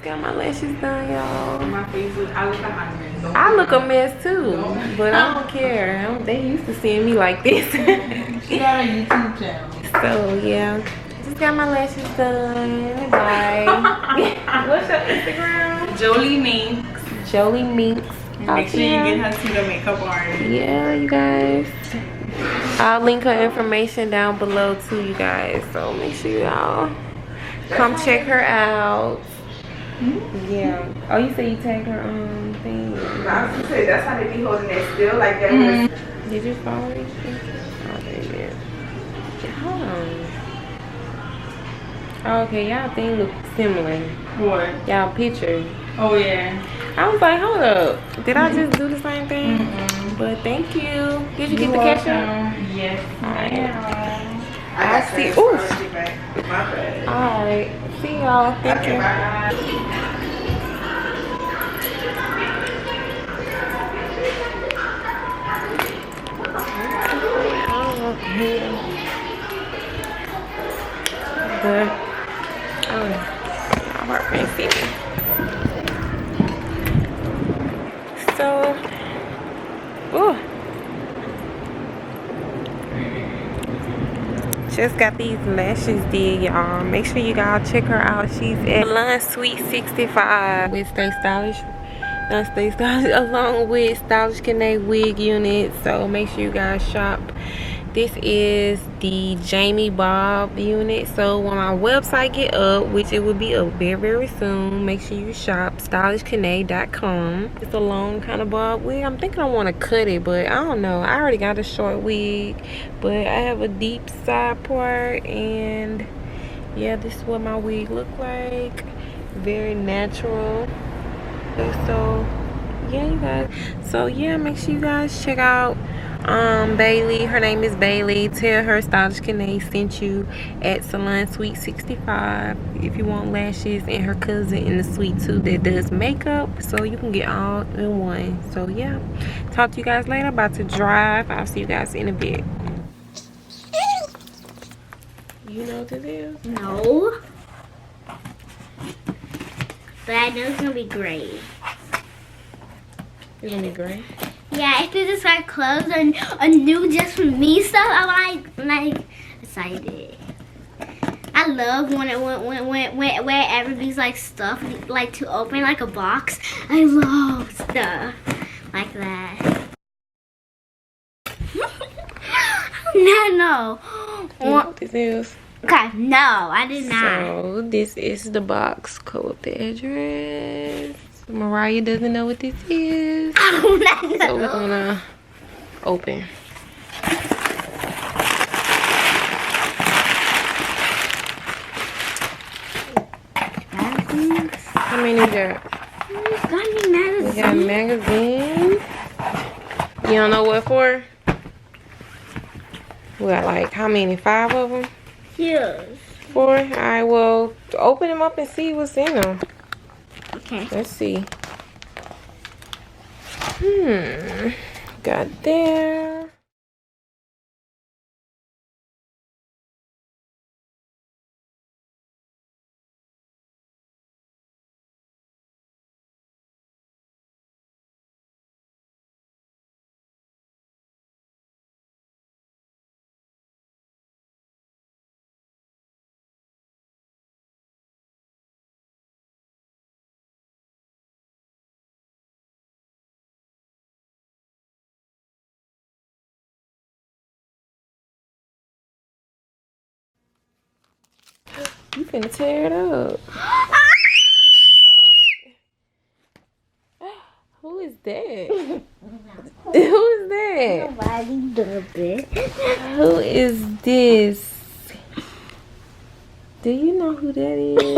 got my lashes done, y'all. My face look, I look a hot mess. I look a mess too, but I don't care. They used to seeing me like this. She got a YouTube channel. So yeah, just got my lashes done. Bye. What's your Instagram? Jolie Minx. Jolie Minx. Make sure you get her to the makeup artist. Yeah, you guys. I'll link her information down below too, you guys. So make sure y'all come check her out. Yeah. Oh, you said you tagged her thing. I was gonna say that's how they be holding that still like that. Did you follow these things? Oh, there you go. Hold on. Oh, okay, y'all thing look similar. What? Y'all picture. Oh yeah. I was like, hold up. Did I just do the same thing? But thank you. Did you get the ketchup? Yes. Alright. I see. Ooh. My bad. Alright. See y'all. Thank you. Bye. But my heart can't see me. So, ooh, just got these lashes did, y'all. Make sure you guys check her out. She's at Salon Sweet 65 with Stay Stylish. Stay Stylish along with Stylish KENNA wig unit. So make sure you guys shop. This is the Jamie Bob unit. So when my website get up, which it will be up very soon, make sure you shop stylishkenna.com. It's a long kind of bob wig. I'm thinking I want to cut it, but I don't know. I already got a short wig, but I have a deep side part, and yeah, this is what my wig look like. Very natural. So yeah, you guys. So yeah, make sure you guys check out Bailey. Her name is Bailey. Tell her Stylish KENNA sent you at Salon Sweet 65 if you want lashes, and her cousin in the suite too that does makeup, so you can get all in one. So yeah, talk to you guys later. About to drive. I'll see you guys in a bit. You know what this is? No, but I know it's gonna be great. It's gonna be great. Yeah, if this is like clothes or new just for me stuff, I'm like excited. I love when everybody's like stuff like to open like a box. I love stuff like that. No. You know what this is? Okay, no, I did not. So this is the box. Code the address. Mariah doesn't know what this is. I don't know. So we're gonna open. How many is that? We got magazines. You don't know what for? We got like how many? 5 of them? Yes. 4? Alright, well, open them up and see what's in them. Okay. Let's see. Got there. You finna tear it up. Who is that? Who is that? Nobody does it. Who is this? Do you know who that is?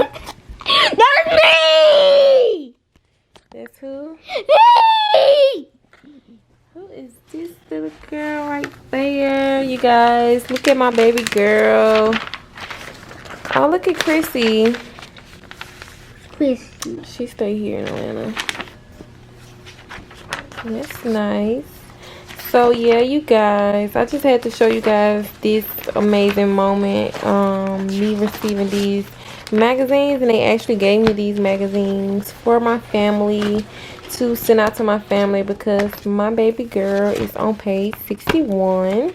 That's me! That's who? Me! Who is this little girl right there? You guys, look at my baby girl. Oh, look at Chrissy. Chrissy. She stay here in Atlanta. That's nice. So yeah, you guys, I just had to show you guys this amazing moment. Me receiving these magazines, and they actually gave me these magazines for my family to send out to my family because my baby girl is on page 61.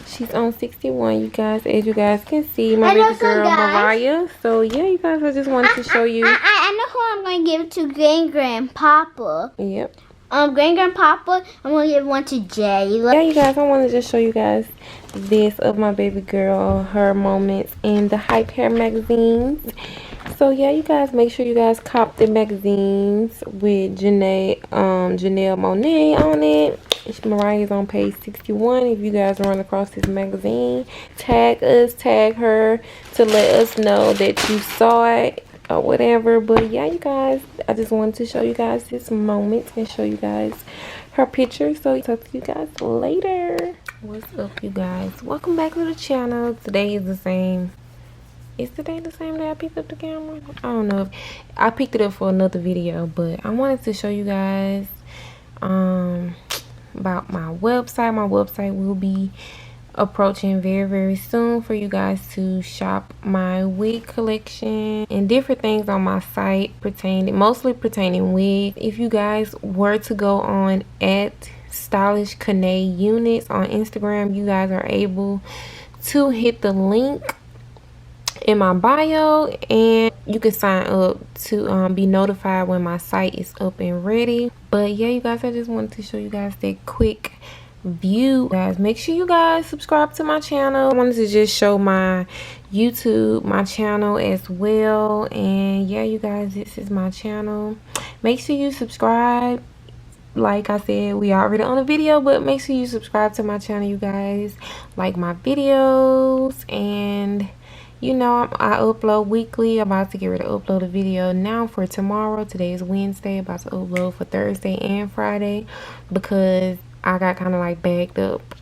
She's on 61, you guys, as you guys can see, my baby girl Mariah. So yeah, you guys, I just wanted to show you. I know who I'm going to give it to. Grandpapa. Yep. Grandpapa, I'm going to give one to Jay. Yeah, you guys, I want to just show you guys this of my baby girl, her moments in the Hype Hair magazines. So yeah, you guys, make sure you guys cop the magazines with Janelle Monáe on it. Mariah's on page 61. If you guys run across this magazine, tag us, tag her to let us know that you saw it or whatever. But yeah, you guys, I just wanted to show you guys this moment and show you guys her picture. So talk to you guys later. What's up, you guys? Welcome back to the channel. Today is the same. Is today the same day I picked up the camera? I don't know if I picked it up for another video, but I wanted to show you guys about my website. My website will be approaching very soon for you guys to shop my wig collection and different things on my site mostly pertaining wigs. If you guys were to go on at Stylish KENNA Units on Instagram, you guys are able to hit the link in my bio and you can sign up to be notified when my site is up and ready. But yeah, you guys, I just wanted to show you guys that quick view. Guys, make sure you guys subscribe to my channel. I wanted to just show my YouTube, my channel as well. And yeah, you guys, this is my channel. Make sure you subscribe. Like I said, we already on a video, but make sure you subscribe to my channel, you guys. Like my videos, and you know, I upload weekly. I'm about to get ready to upload a video now for tomorrow. Today is Wednesday. About to upload for Thursday and Friday because I got kind of like bagged up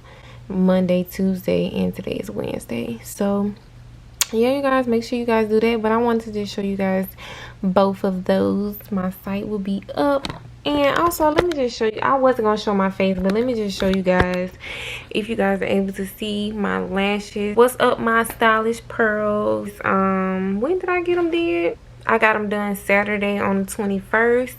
Monday, Tuesday, and today is Wednesday. So yeah, you guys, make sure you guys do that. But I wanted to just show you guys both of those. My site will be up. And also, let me just show you, I wasn't going to show my face, but let me just show you guys, if you guys are able to see my lashes. What's up, my stylish pearls? When did I get them did? I got them done Saturday on the 21st.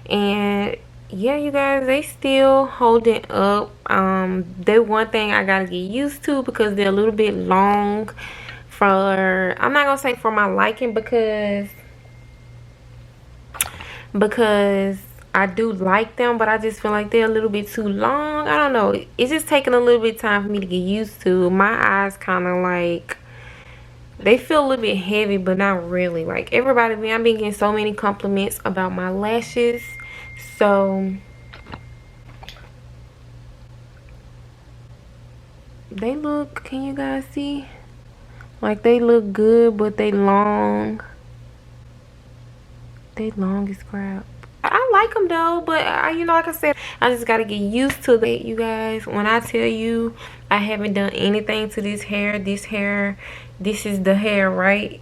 And yeah, you guys, they still holding up. They're one thing I got to get used to because they're a little bit long for, I'm not going to say for my liking because I do like them, but I just feel like they're a little bit too long. I don't know. It's just taking a little bit of time for me to get used to. My eyes kind of like, they feel a little bit heavy, but not really. Like everybody, I've been getting so many compliments about my lashes. So they look, can you guys see? Like they look good, but they long. They long as crap. I like them though, but you know, like I said, I just gotta get used to that, you guys. When I tell you I haven't done anything to this hair, this is the hair right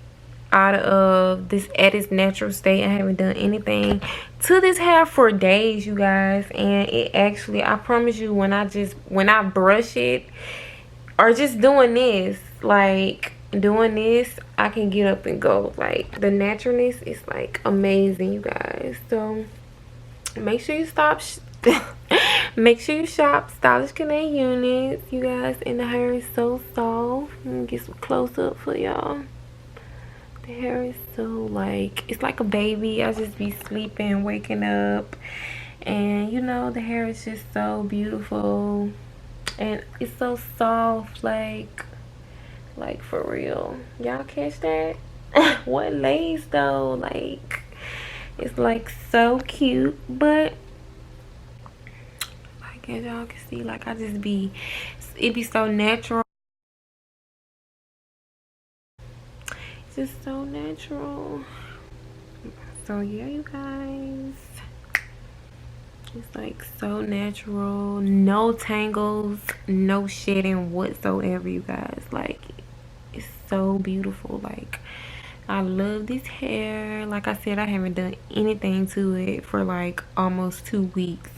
out of this at its natural state. I haven't done anything to this hair for days, you guys. And it actually, I promise you, when I brush it or just doing this, like doing this, I can get up and go. Like the naturalness is like amazing, you guys. So make sure you make sure you shop Stylish KENNA Units, you guys. And the hair is so soft. Let me get some close up for y'all. The hair is so like, it's like a baby. I just be sleeping, waking up, and you know, the hair is just so beautiful and it's so soft, like for real. Y'all catch that? What lace though? Like it's like so cute. But like as y'all can see, like I just be, it be so natural. It's just so natural. So yeah, you guys, it's like so natural, no tangles, no shedding whatsoever, you guys. Like it's so beautiful. Like I love this hair. Like I said, I haven't done anything to it for like almost 2 weeks.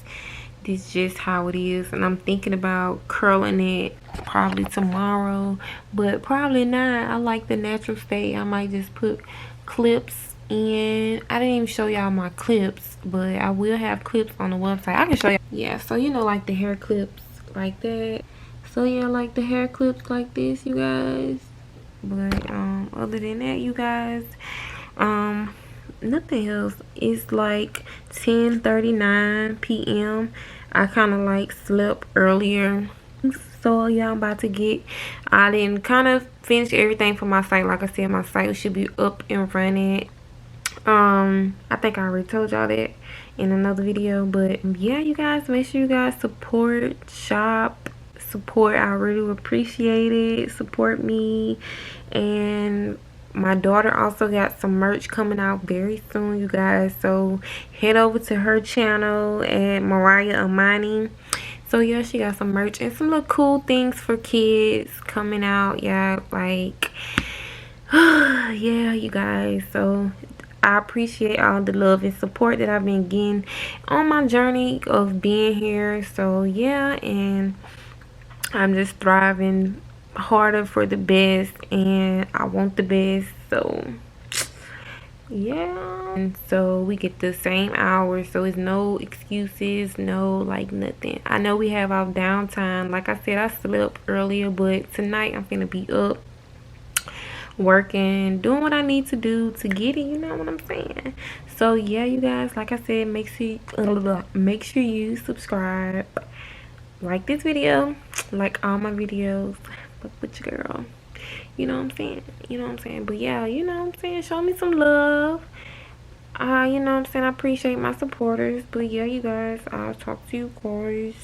This is just how it is, and I'm thinking about curling it probably tomorrow, but probably not. I like the natural state. I might just put clips in. I didn't even show y'all my clips, but I will have clips on the website. I can show y'all. Yeah, so you know, like the hair clips like that. So yeah, like the hair clips like this, you guys. But other than that, you guys, nothing else. It's like 10:39 p.m. I kind of like slept earlier, so yeah, I'm about to get, I didn't kind of finish everything for my site. Like I said, my site should be up and running. I think I already told y'all that in another video, but yeah, you guys, make sure you guys support, shop, support. I really appreciate it. Support me. And my daughter also got some merch coming out very soon, you guys, so head over to her channel at Mariah Amani. So yeah, she got some merch and some little cool things for kids coming out. Yeah, like yeah, you guys, so I appreciate all the love and support that I've been getting on my journey of being here. So yeah, and I'm just thriving harder for the best, and I want the best. So yeah, and so we get the same hours, so it's no excuses, no like nothing. I know we have our downtime. Like I said, I slept earlier, but tonight I'm gonna be up working, doing what I need to do to get it, you know what I'm saying? So yeah, you guys, like I said, make sure you subscribe, like this video, like all my videos, fuck with your girl, you know what I'm saying, but yeah, you know what I'm saying, show me some love. You know what I'm saying, I appreciate my supporters. But yeah, you guys, I'll talk to you guys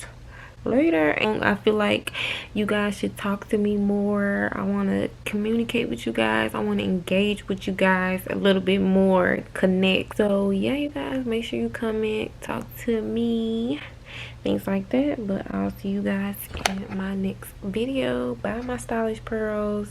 later. And I feel like you guys should talk to me more. I want to communicate with you guys. I want to engage with you guys a little bit more, connect. So yeah, you guys, make sure you comment, talk to me, things like that. But I'll see you guys in my next video. Bye, my stylish pearls.